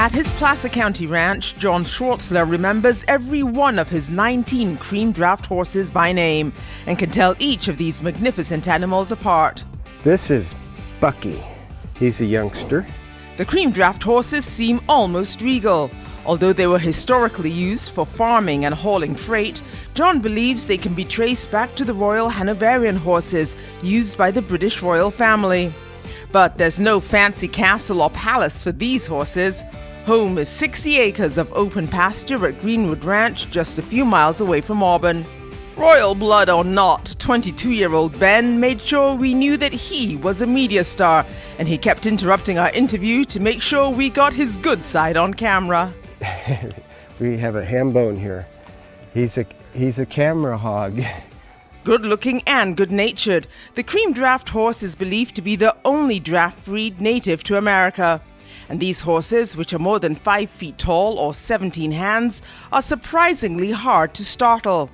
At his Placer County ranch, John Schwartzler remembers every one of his 19 cream draft horses by name and can tell each of these magnificent animals apart. This is Bucky. He's a youngster. The cream draft horses seem almost regal. Although they were historically used for farming and hauling freight, John believes they can be traced back to the Royal Hanoverian horses used by the British royal family. But there's no fancy castle or palace for these horses. Home is 60 acres of open pasture at Greenwood Ranch, just a few miles away from Auburn. Royal blood or not, 22-year-old Ben made sure we knew that he was a media star, and he kept interrupting our interview to make sure we got his good side on camera. We have a ham bone here. He's a camera hog. Good-looking and good-natured, the cream draft horse is believed to be the only draft breed native to America. And these horses, which are more than 5 feet tall or 17 hands, are surprisingly hard to startle.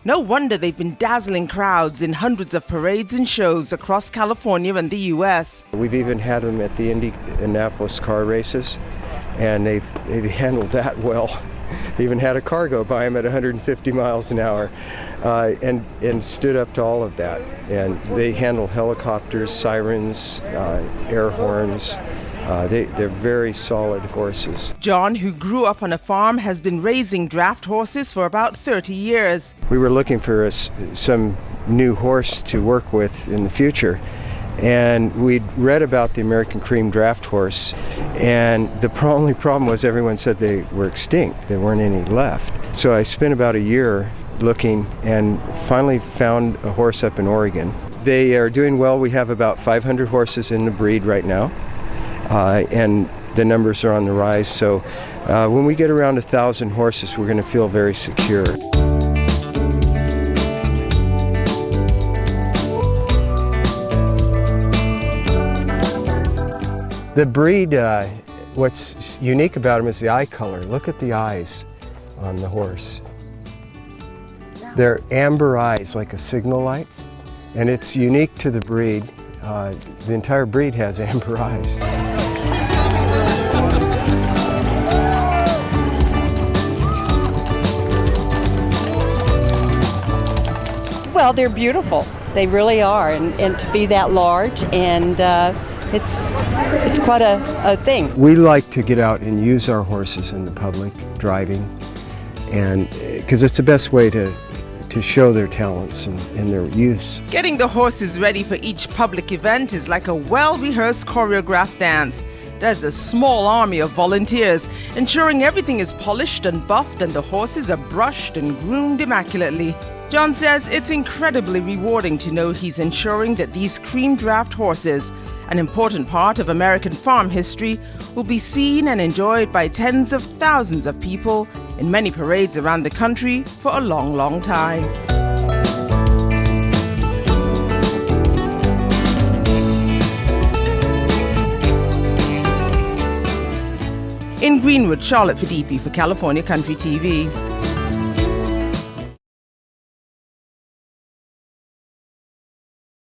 No wonder they've been dazzling crowds in hundreds of parades and shows across California and the U.S. We've even had them at the Indianapolis car races, and they've handled that well. They even had a car go by them at 150 miles an hour and stood up to all of that. And they handle helicopters, sirens, air horns. They're very solid horses. John, who grew up on a farm, has been raising draft horses for about 30 years. We were looking for some new horse to work with in the future, and we'd read about the American Cream Draft Horse, and the only problem was everyone said they were extinct. There weren't any left. So I spent about a year looking and finally found a horse up in Oregon. They are doing well. We have about 500 horses in the breed right now. And the numbers are on the rise, so when we get around 1,000 horses, we're going to feel very secure. The breed, what's unique about them is the eye color. Look at the eyes on the horse. They're amber eyes, like a signal light, and it's unique to the breed. The entire breed has amber eyes. Well, they're beautiful. They really are, and to be that large, and it's quite a thing. We like to get out and use our horses in the public, driving, and because it's the best way to show their talents and their use. Getting the horses ready for each public event is like a well-rehearsed choreographed dance. There's a small army of volunteers ensuring everything is polished and buffed and the horses are brushed and groomed immaculately. John says it's incredibly rewarding to know he's ensuring that these cream draft horses, an important part of American farm history, will be seen and enjoyed by tens of thousands of people in many parades around the country for a long, long time. In Greenwood, Charlotte Fadipi for California Country TV.